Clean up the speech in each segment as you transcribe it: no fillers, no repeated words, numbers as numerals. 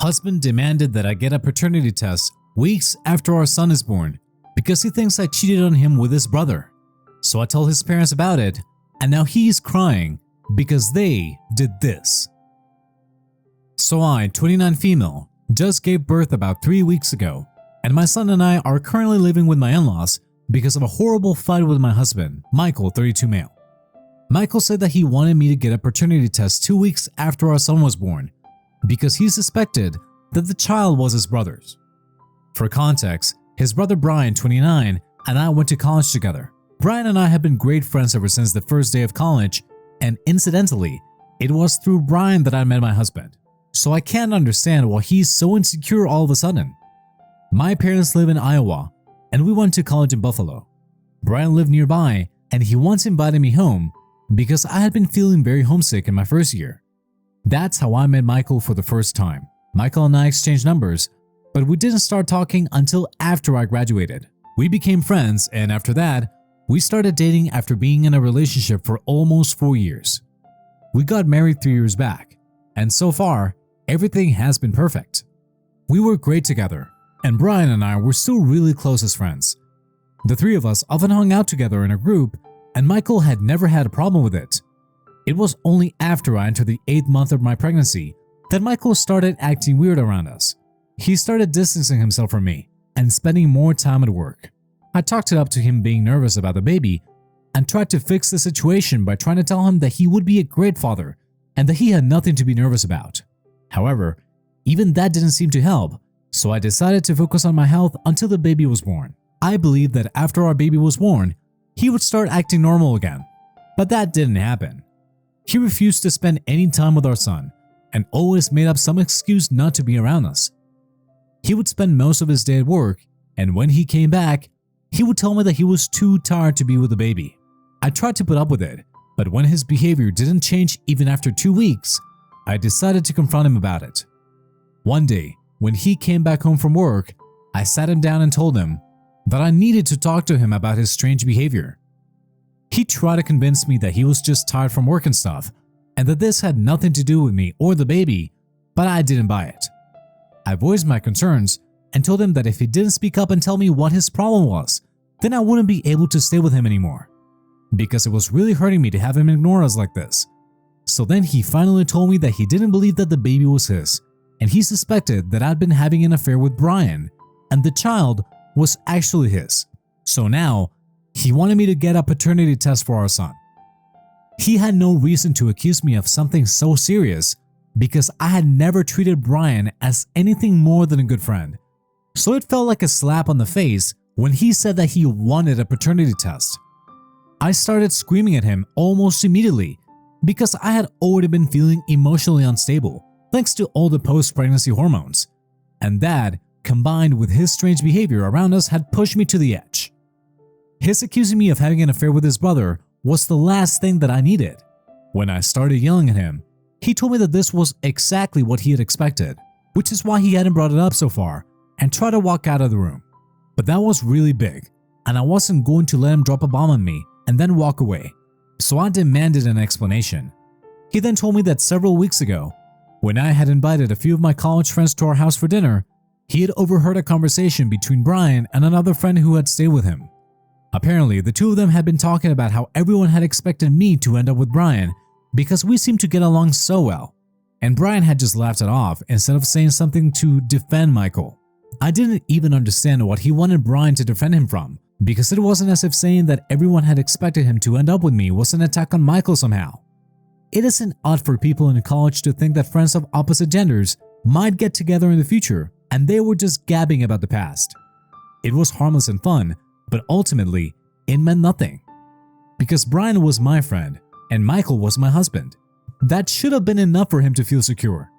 husband demanded that I get a paternity test weeks after our son is born because he thinks I cheated on him with his brother. So I told his parents about it, and now he's crying because they did this. So I, 29 female, just gave birth about 3 weeks ago, and my son and I are currently living with my in-laws because of a horrible fight with my husband, Michael, 32 male. Michael said that he wanted me to get a paternity test 2 weeks after our son was born because he suspected that the child was his brother's. For context, his brother Brian, 29, and I went to college together. Brian and I have been great friends ever since the first day of college, and incidentally, it was through Brian that I met my husband. So I can't understand why he's so insecure all of a sudden. My parents live in Iowa, and we went to college in Buffalo. Brian lived nearby, and he once invited me home because I had been feeling very homesick in my first year. That's how I met Michael for the first time. Michael and I exchanged numbers, but we didn't start talking until after I graduated. We became friends, and after that, we started dating after being in a relationship for almost 4 years. We got married 3 years back, and so far, everything has been perfect. We were great together, and Brian and I were still really close as friends. The three of us often hung out together in a group, and Michael had never had a problem with it. It was only after I entered the 8th month of my pregnancy that Michael started acting weird around us. He started distancing himself from me and spending more time at work. I talked it up to him being nervous about the baby and tried to fix the situation by trying to tell him that he would be a great father and that he had nothing to be nervous about. However, even that didn't seem to help, so I decided to focus on my health until the baby was born. I believed that after our baby was born, he would start acting normal again, but that didn't happen. He refused to spend any time with our son and always made up some excuse not to be around us. He would spend most of his day at work, and when he came back, he would tell me that he was too tired to be with the baby. I tried to put up with it, but when his behavior didn't change even after 2 weeks, I decided to confront him about it. One day, when he came back home from work, I sat him down and told him that I needed to talk to him about his strange behavior. He tried to convince me that he was just tired from work and stuff, and that this had nothing to do with me or the baby, but I didn't buy it. I voiced my concerns and told him that if he didn't speak up and tell me what his problem was, then I wouldn't be able to stay with him anymore, because it was really hurting me to have him ignore us like this. So then he finally told me that he didn't believe that the baby was his, and he suspected that I'd been having an affair with Brian, and the child was actually his. So now, he wanted me to get a paternity test for our son. He had no reason to accuse me of something so serious because I had never treated Brian as anything more than a good friend. So it felt like a slap on the face when he said that he wanted a paternity test. I started screaming at him almost immediately because I had already been feeling emotionally unstable thanks to all the post-pregnancy hormones, and that, combined with his strange behavior around us, had pushed me to the edge. His accusing me of having an affair with his brother was the last thing that I needed. When I started yelling at him, he told me that this was exactly what he had expected, which is why he hadn't brought it up so far, and tried to walk out of the room. But that was really big, and I wasn't going to let him drop a bomb on me and then walk away, so I demanded an explanation. He then told me that several weeks ago, when I had invited a few of my college friends to our house for dinner, he had overheard a conversation between Brian and another friend who had stayed with him. Apparently, the two of them had been talking about how everyone had expected me to end up with Brian because we seemed to get along so well, and Brian had just laughed it off instead of saying something to defend Michael. I didn't even understand what he wanted Brian to defend him from, because it wasn't as if saying that everyone had expected him to end up with me was an attack on Michael somehow. It isn't odd for people in college to think that friends of opposite genders might get together in the future, and they were just gabbing about the past. It was harmless and fun, but ultimately, it meant nothing. Because Brian was my friend, and Michael was my husband. That should have been enough for him to feel secure.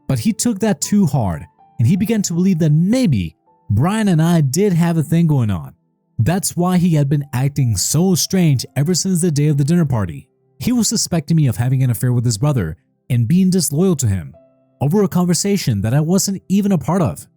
But he took that too hard, and he began to believe that maybe Brian and I did have a thing going on. That's why he had been acting so strange ever since the day of the dinner party. He was suspecting me of having an affair with his brother and being disloyal to him over a conversation that I wasn't even a part of.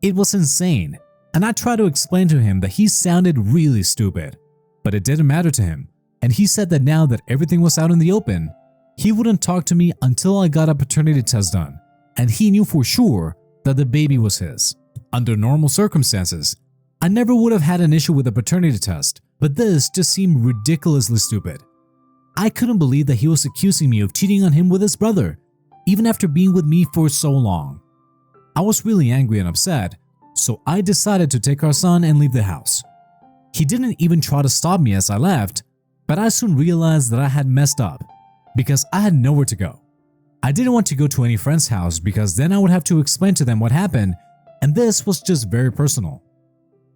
It was insane, and I tried to explain to him that he sounded really stupid, but it didn't matter to him, and he said that now that everything was out in the open, he wouldn't talk to me until I got a paternity test done, and he knew for sure that the baby was his. Under normal circumstances, I never would have had an issue with a paternity test, but this just seemed ridiculously stupid. I couldn't believe that he was accusing me of cheating on him with his brother, even after being with me for so long. I was really angry and upset, so I decided to take our son and leave the house. He didn't even try to stop me as I left, but I soon realized that I had messed up because I had nowhere to go. I didn't want to go to any friend's house because then I would have to explain to them what happened, and this was just very personal.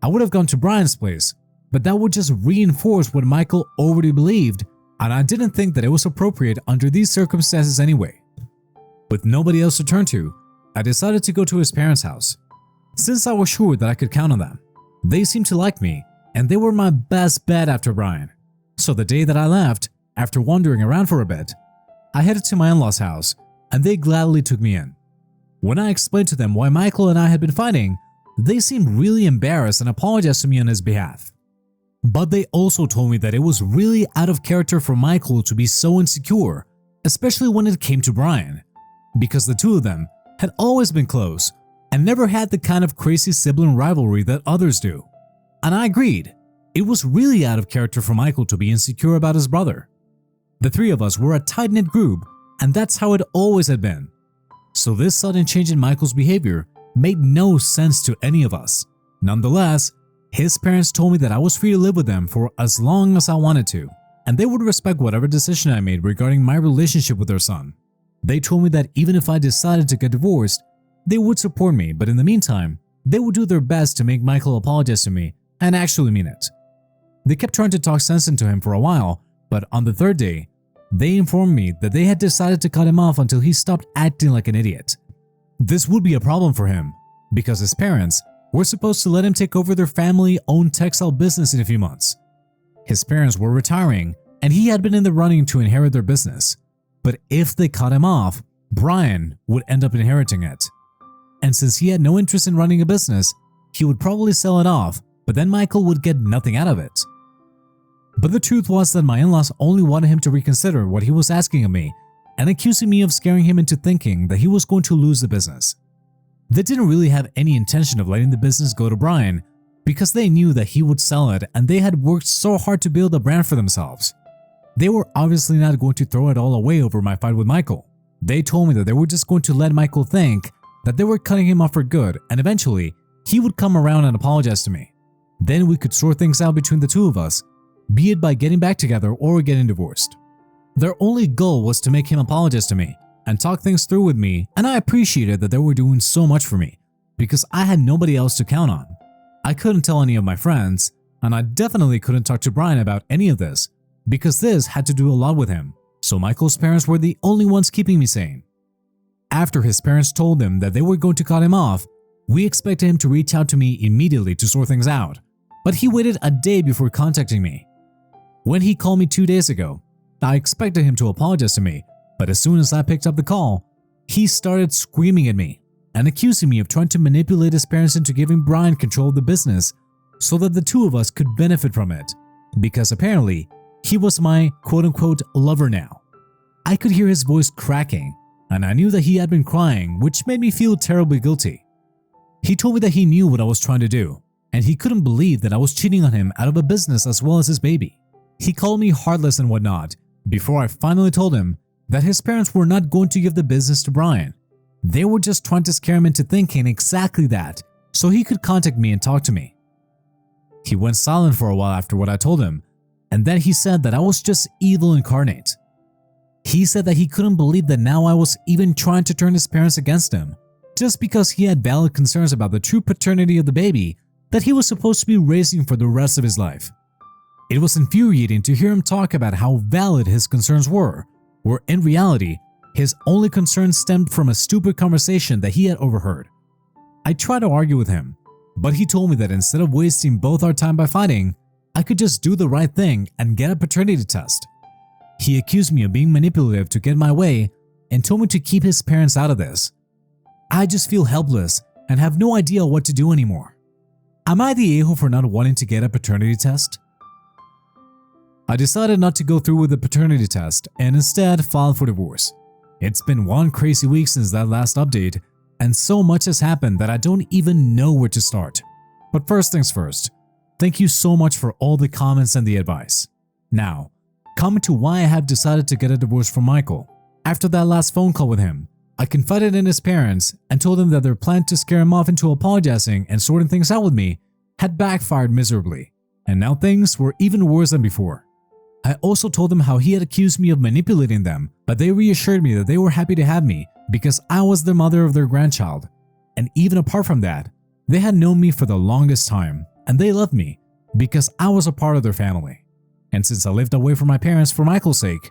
I would have gone to Brian's place, but that would just reinforce what Michael already believed, and I didn't think that it was appropriate under these circumstances anyway. With nobody else to turn to, I decided to go to his parents' house. Since I was sure that I could count on them, they seemed to like me, and they were my best bet after Brian. So the day that I left, after wandering around for a bit, I headed to my in-laws' house, and they gladly took me in. When I explained to them why Michael and I had been fighting, they seemed really embarrassed and apologized to me on his behalf. But they also told me that it was really out of character for Michael to be so insecure, especially when it came to Brian, because the two of them had always been close and never had the kind of crazy sibling rivalry that others do. And I agreed. It was really out of character for Michael to be insecure about his brother. The three of us were a tight-knit group, and that's how it always had been. So this sudden change in Michael's behavior made no sense to any of us. Nonetheless, his parents told me that I was free to live with them for as long as I wanted to, and they would respect whatever decision I made regarding my relationship with their son. They told me that even if I decided to get divorced, they would support me, but in the meantime, they would do their best to make Michael apologize to me and actually mean it. They kept trying to talk sense into him for a while, but on the third day, they informed me that they had decided to cut him off until he stopped acting like an idiot. This would be a problem for him, because his parents were supposed to let him take over their family-owned textile business in a few months. His parents were retiring, and he had been in the running to inherit their business. But if they cut him off, Brian would end up inheriting it. And since he had no interest in running a business, he would probably sell it off, but then Michael would get nothing out of it. But the truth was that my in-laws only wanted him to reconsider what he was asking of me and accusing me of scaring him into thinking that he was going to lose the business. They didn't really have any intention of letting the business go to Brian because they knew that he would sell it and they had worked so hard to build a brand for themselves. They were obviously not going to throw it all away over my fight with Michael. They told me that they were just going to let Michael think that they were cutting him off for good, and eventually he would come around and apologize to me. Then we could sort things out between the two of us, be it by getting back together or getting divorced. Their only goal was to make him apologize to me and talk things through with me, and I appreciated that they were doing so much for me because I had nobody else to count on. I couldn't tell any of my friends, and I definitely couldn't talk to Brian about any of this because this had to do a lot with him, so Michael's parents were the only ones keeping me sane. After his parents told him that they were going to cut him off, we expected him to reach out to me immediately to sort things out, but he waited a day before contacting me. When he called me 2 days ago, I expected him to apologize to me, but as soon as I picked up the call, he started screaming at me and accusing me of trying to manipulate his parents into giving Brian control of the business so that the two of us could benefit from it, because apparently he was my quote-unquote lover now. I could hear his voice cracking, and I knew that he had been crying, which made me feel terribly guilty. He told me that he knew what I was trying to do, and he couldn't believe that I was cheating on him out of a business as well as his baby. He called me heartless and whatnot before I finally told him that his parents were not going to give the business to Brian. They were just trying to scare him into thinking exactly that so he could contact me and talk to me. He went silent for a while after what I told him, and then he said that I was just evil incarnate. He said that he couldn't believe that now I was even trying to turn his parents against him just because he had valid concerns about the true paternity of the baby that he was supposed to be raising for the rest of his life. It was infuriating to hear him talk about how valid his concerns were, where in reality, his only concern stemmed from a stupid conversation that he had overheard. I tried to argue with him, but he told me that instead of wasting both our time by fighting, I could just do the right thing and get a paternity test. He accused me of being manipulative to get my way and told me to keep his parents out of this. I just feel helpless and have no idea what to do anymore. Am I the a-hole for not wanting to get a paternity test? I decided not to go through with the paternity test and instead filed for divorce. It's been one crazy week since that last update, and so much has happened that I don't even know where to start. But first things first, thank you so much for all the comments and the advice. Now, coming to why I have decided to get a divorce from Michael. After that last phone call with him, I confided in his parents and told them that their plan to scare him off into apologizing and sorting things out with me had backfired miserably, and now things were even worse than before. I also told them how he had accused me of manipulating them, but they reassured me that they were happy to have me because I was the mother of their grandchild. And even apart from that, they had known me for the longest time, and they loved me because I was a part of their family. And since I lived away from my parents for Michael's sake,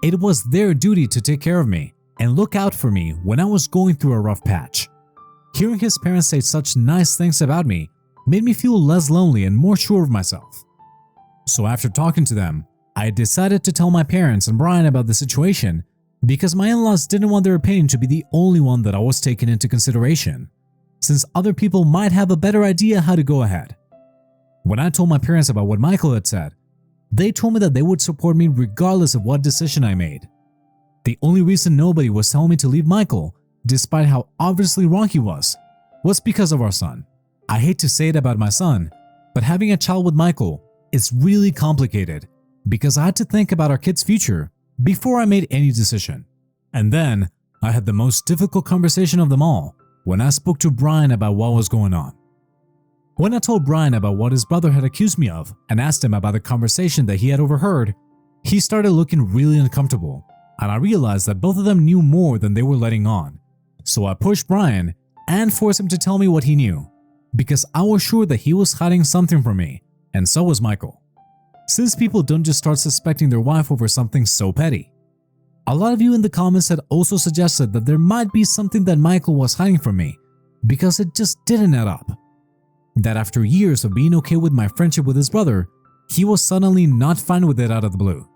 it was their duty to take care of me and look out for me when I was going through a rough patch. Hearing his parents say such nice things about me made me feel less lonely and more sure of myself. So after talking to them, I decided to tell my parents and Brian about the situation because my in-laws didn't want their opinion to be the only one that I was taking into consideration, since other people might have a better idea how to go ahead. When I told my parents about what Michael had said, they told me that they would support me regardless of what decision I made. The only reason nobody was telling me to leave Michael, despite how obviously wrong he was because of our son. I hate to say it about my son, but having a child with Michael is really complicated because I had to think about our kid's future before I made any decision. And then I had the most difficult conversation of them all when I spoke to Brian about what was going on. When I told Brian about what his brother had accused me of and asked him about the conversation that he had overheard, he started looking really uncomfortable, and I realized that both of them knew more than they were letting on. So I pushed Brian and forced him to tell me what he knew, because I was sure that he was hiding something from me, and so was Michael. Since people don't just start suspecting their wife over something so petty. A lot of you in the comments had also suggested that there might be something that Michael was hiding from me because it just didn't add up. That after years of being okay with my friendship with his brother, he was suddenly not fine with it out of the blue.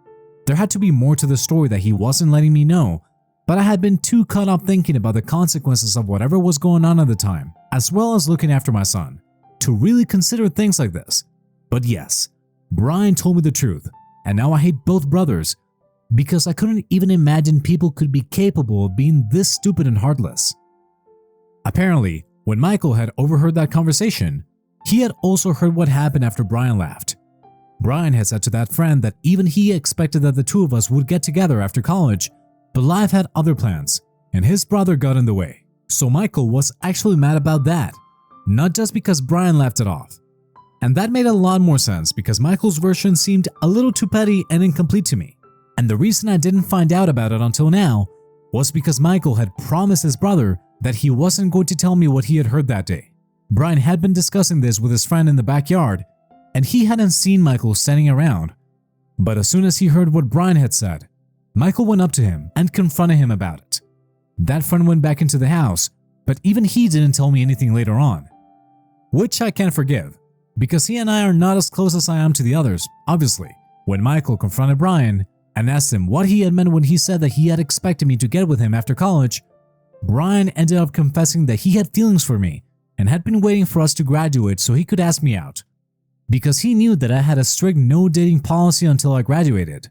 There had to be more to the story that he wasn't letting me know, but I had been too caught up thinking about the consequences of whatever was going on at the time, as well as looking after my son, to really consider things like this. But yes, Brian told me the truth, and now I hate both brothers because I couldn't even imagine people could be capable of being this stupid and heartless. Apparently, when Michael had overheard that conversation, he had also heard what happened after Brian left. Brian had said to that friend that even he expected that the two of us would get together after college, but life had other plans, and his brother got in the way. So Michael was actually mad about that, not just because Brian left it off. And that made a lot more sense because Michael's version seemed a little too petty and incomplete to me. And the reason I didn't find out about it until now was because Michael had promised his brother that he wasn't going to tell me what he had heard that day. Brian had been discussing this with his friend in the backyard, and he hadn't seen Michael standing around. But as soon as he heard what Brian had said, Michael went up to him and confronted him about it. That friend went back into the house, but even he didn't tell me anything later on. Which I can't forgive, because he and I are not as close as I am to the others, obviously. When Michael confronted Brian and asked him what he had meant when he said that he had expected me to get with him after college, Brian ended up confessing that he had feelings for me and had been waiting for us to graduate so he could ask me out, because he knew that I had a strict no dating policy until I graduated.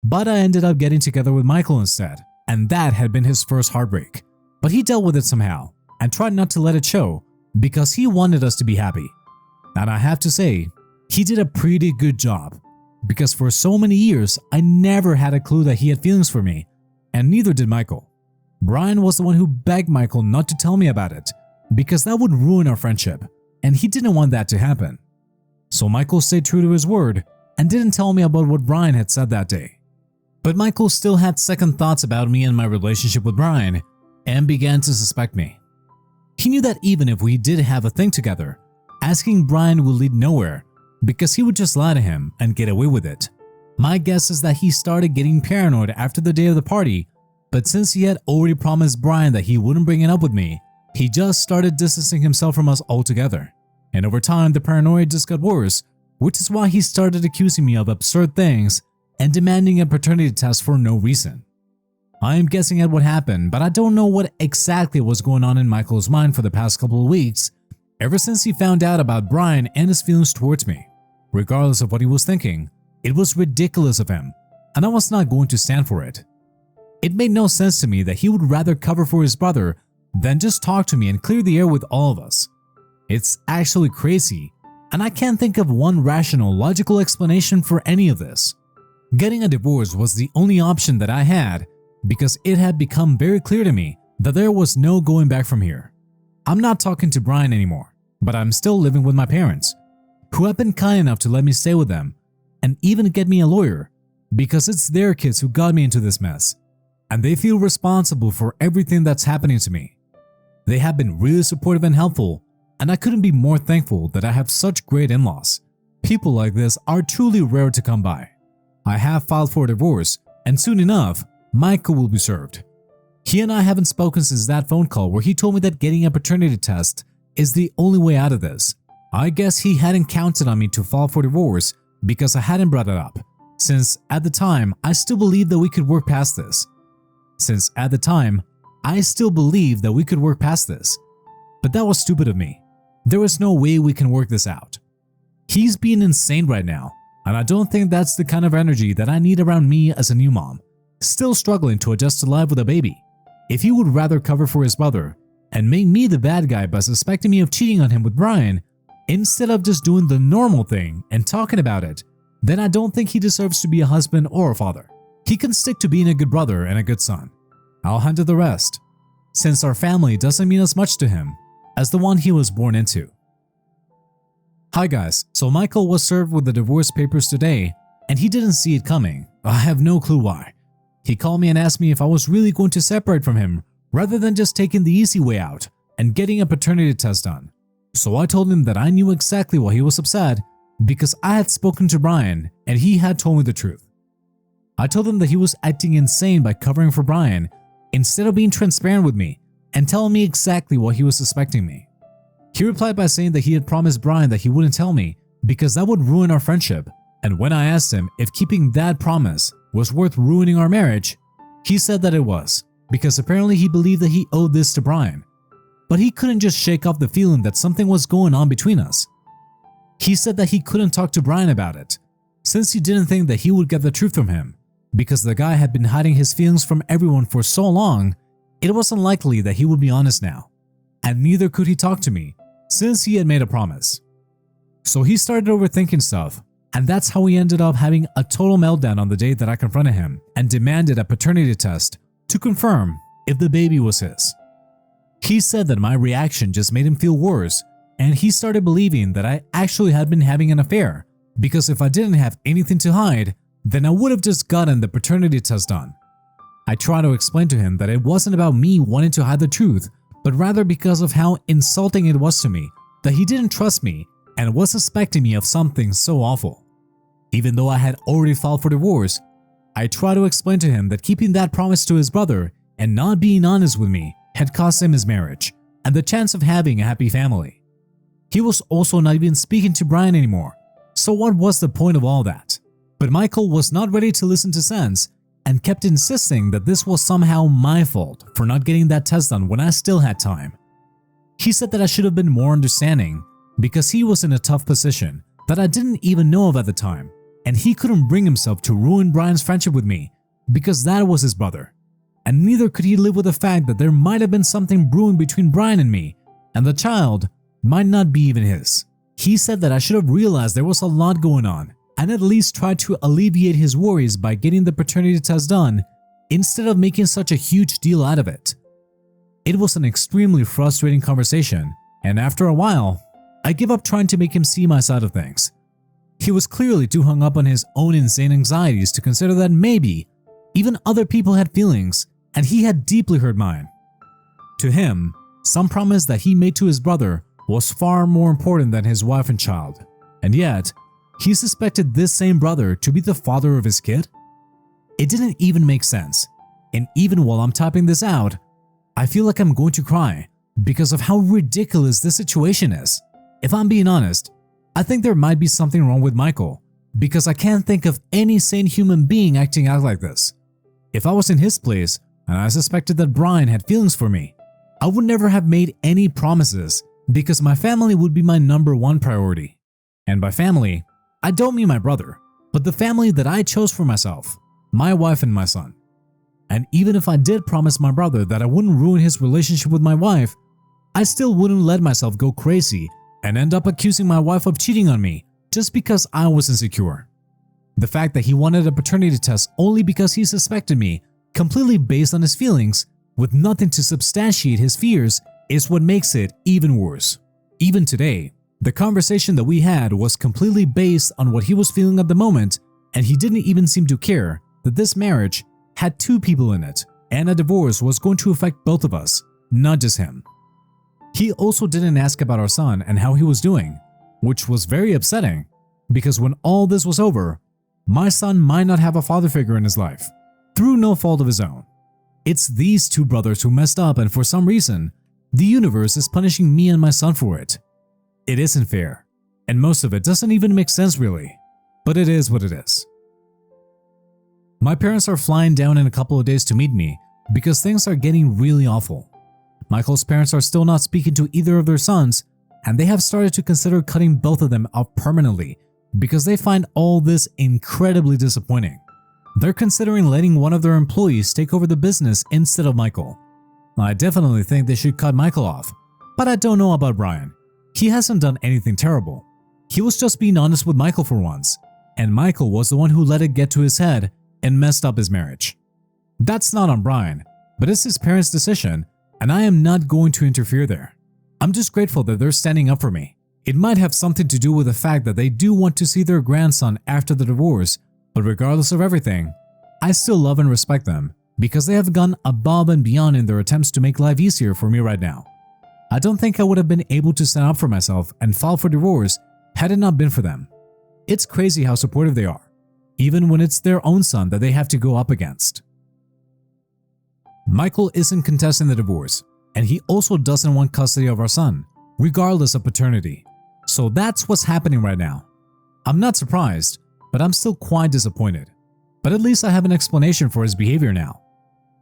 But I ended up getting together with Michael instead, and that had been his first heartbreak. But he dealt with it somehow and tried not to let it show because he wanted us to be happy. And I have to say, he did a pretty good job, because for so many years I never had a clue that he had feelings for me, and neither did Michael. Brian was the one who begged Michael not to tell me about it because that would ruin our friendship, and he didn't want that to happen. So Michael stayed true to his word and didn't tell me about what Brian had said that day. But Michael still had second thoughts about me and my relationship with Brian and began to suspect me. He knew that even if we did have a thing together, asking Brian would lead nowhere because he would just lie to him and get away with it. My guess is that he started getting paranoid after the day of the party, but since he had already promised Brian that he wouldn't bring it up with me, he just started distancing himself from us altogether. And over time, the paranoia just got worse, which is why he started accusing me of absurd things and demanding a paternity test for no reason. I am guessing at what happened, but I don't know what exactly was going on in Michael's mind for the past couple of weeks, ever since he found out about Brian and his feelings towards me. Regardless of what he was thinking, it was ridiculous of him, and I was not going to stand for it. It made no sense to me that he would rather cover for his brother then just talk to me and clear the air with all of us. It's actually crazy, and I can't think of one rational, logical explanation for any of this. Getting a divorce was the only option that I had because it had become very clear to me that there was no going back from here. I'm not talking to Brian anymore, but I'm still living with my parents, who have been kind enough to let me stay with them and even get me a lawyer because it's their kids who got me into this mess, and they feel responsible for everything that's happening to me. They have been really supportive and helpful, and I couldn't be more thankful that I have such great in-laws. People like this are truly rare to come by. I have filed for a divorce, and soon enough, Michael will be served. He and I haven't spoken since that phone call where he told me that getting a paternity test is the only way out of this. I guess he hadn't counted on me to file for divorce because I hadn't brought it up, since at the time I still believed that we could work past this. But that was stupid of me. There was no way we can work this out. He's being insane right now, and I don't think that's the kind of energy that I need around me as a new mom, still struggling to adjust to life with a baby. If he would rather cover for his brother and make me the bad guy by suspecting me of cheating on him with Brian, instead of just doing the normal thing and talking about it, then I don't think he deserves to be a husband or a father. He can stick to being a good brother and a good son. I'll handle the rest, since our family doesn't mean as much to him as the one he was born into. Hi guys, so Michael was served with the divorce papers today, and he didn't see it coming. I have no clue why. He called me and asked me if I was really going to separate from him rather than just taking the easy way out and getting a paternity test done. So I told him that I knew exactly why he was upset because I had spoken to Brian and he had told me the truth. I told him that he was acting insane by covering for Brian instead of being transparent with me and telling me exactly what he was suspecting me. He replied by saying that he had promised Brian that he wouldn't tell me because that would ruin our friendship, and when I asked him if keeping that promise was worth ruining our marriage, he said that it was, because apparently he believed that he owed this to Brian. But he couldn't just shake off the feeling that something was going on between us. He said that he couldn't talk to Brian about it, since he didn't think that he would get the truth from him. Because the guy had been hiding his feelings from everyone for so long, it was unlikely that he would be honest now. And neither could he talk to me, since he had made a promise. So he started overthinking stuff, and that's how he ended up having a total meltdown on the day that I confronted him and demanded a paternity test to confirm if the baby was his. He said that my reaction just made him feel worse, and he started believing that I actually had been having an affair, because if I didn't have anything to hide, then I would have just gotten the paternity test done. I tried to explain to him that it wasn't about me wanting to hide the truth, but rather because of how insulting it was to me that he didn't trust me and was suspecting me of something so awful. Even though I had already filed for divorce, I tried to explain to him that keeping that promise to his brother and not being honest with me had cost him his marriage and the chance of having a happy family. He was also not even speaking to Brian anymore, so what was the point of all that? But Michael was not ready to listen to sense and kept insisting that this was somehow my fault for not getting that test done when I still had time. He said that I should have been more understanding because he was in a tough position that I didn't even know of at the time, and he couldn't bring himself to ruin Brian's friendship with me because that was his brother. And neither could he live with the fact that there might have been something brewing between Brian and me, and the child might not be even his. He said that I should have realized there was a lot going on and at least tried to alleviate his worries by getting the paternity test done instead of making such a huge deal out of it. It was an extremely frustrating conversation, and after a while, I gave up trying to make him see my side of things. He was clearly too hung up on his own insane anxieties to consider that maybe even other people had feelings, and he had deeply hurt mine. To him, some promise that he made to his brother was far more important than his wife and child, and yet, he suspected this same brother to be the father of his kid? It didn't even make sense, and even while I'm typing this out, I feel like I'm going to cry because of how ridiculous this situation is. If I'm being honest, I think there might be something wrong with Michael because I can't think of any sane human being acting out like this. If I was in his place and I suspected that Brian had feelings for me, I would never have made any promises because my family would be my #1 priority. And by family, I don't mean my brother, but the family that I chose for myself, my wife and my son. And even if I did promise my brother that I wouldn't ruin his relationship with my wife, I still wouldn't let myself go crazy and end up accusing my wife of cheating on me just because I was insecure. The fact that he wanted a paternity test only because he suspected me, completely based on his feelings, with nothing to substantiate his fears, is what makes it even worse. Even today, the conversation that we had was completely based on what he was feeling at the moment, and he didn't even seem to care that this marriage had two people in it, and a divorce was going to affect both of us, not just him. He also didn't ask about our son and how he was doing, which was very upsetting, because when all this was over, my son might not have a father figure in his life, through no fault of his own. It's these two brothers who messed up, and for some reason, the universe is punishing me and my son for it. It isn't fair, and most of it doesn't even make sense really, but it is what it is. My parents are flying down in a couple of days to meet me because things are getting really awful. Michael's parents are still not speaking to either of their sons, and they have started to consider cutting both of them off permanently because they find all this incredibly disappointing. They're considering letting one of their employees take over the business instead of Michael. I definitely think they should cut Michael off, but I don't know about Brian. He hasn't done anything terrible. He was just being honest with Michael for once, and Michael was the one who let it get to his head and messed up his marriage. That's not on Brian, but it's his parents' decision, and I am not going to interfere there. I'm just grateful that they're standing up for me. It might have something to do with the fact that they do want to see their grandson after the divorce, but regardless of everything, I still love and respect them because they have gone above and beyond in their attempts to make life easier for me right now. I don't think I would have been able to stand up for myself and file for divorce had it not been for them. It's crazy how supportive they are, even when it's their own son that they have to go up against. Michael isn't contesting the divorce, and he also doesn't want custody of our son, regardless of paternity. So that's what's happening right now. I'm not surprised, but I'm still quite disappointed. But at least I have an explanation for his behavior now.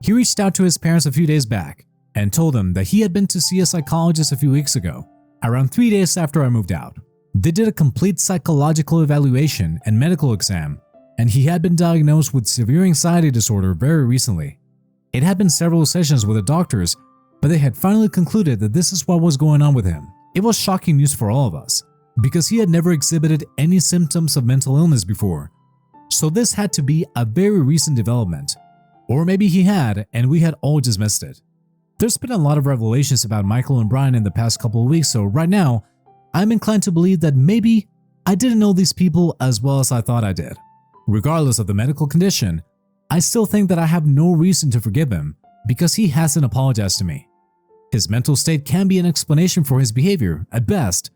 He reached out to his parents a few days back and told them that he had been to see a psychologist a few weeks ago, around 3 days after I moved out. They did a complete psychological evaluation and medical exam, and he had been diagnosed with severe anxiety disorder very recently. It had been several sessions with the doctors, but they had finally concluded that this is what was going on with him. It was shocking news for all of us, because he had never exhibited any symptoms of mental illness before. So this had to be a very recent development. Or maybe he had, and we had all just missed it. There's been a lot of revelations about Michael and Brian in the past couple of weeks, so right now, I'm inclined to believe that maybe I didn't know these people as well as I thought I did. Regardless of the medical condition, I still think that I have no reason to forgive him because he hasn't apologized to me. His mental state can be an explanation for his behavior at best,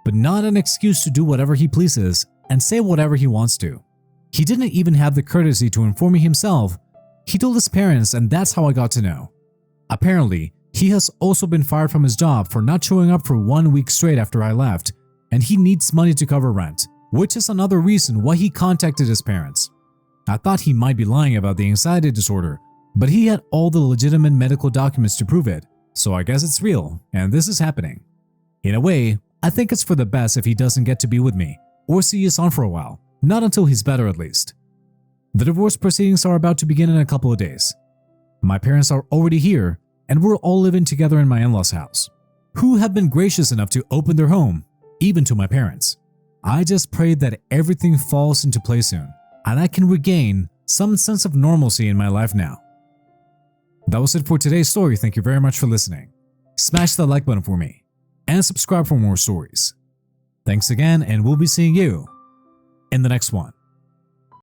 but not an excuse to do whatever he pleases and say whatever he wants to. He didn't even have the courtesy to inform me himself. He told his parents, and that's how I got to know. Apparently, he has also been fired from his job for not showing up for 1 week straight after I left, and he needs money to cover rent, which is another reason why he contacted his parents. I thought he might be lying about the anxiety disorder, but he had all the legitimate medical documents to prove it, so I guess it's real, and this is happening. In a way, I think it's for the best if he doesn't get to be with me or see his son for a while, not until he's better at least. The divorce proceedings are about to begin in a couple of days. My parents are already here, and we're all living together in my in-laws' house, who have been gracious enough to open their home, even to my parents. I just pray that everything falls into place soon, and I can regain some sense of normalcy in my life now. That was it for today's story. Thank you very much for listening. Smash that like button for me, and subscribe for more stories. Thanks again, and we'll be seeing you in the next one.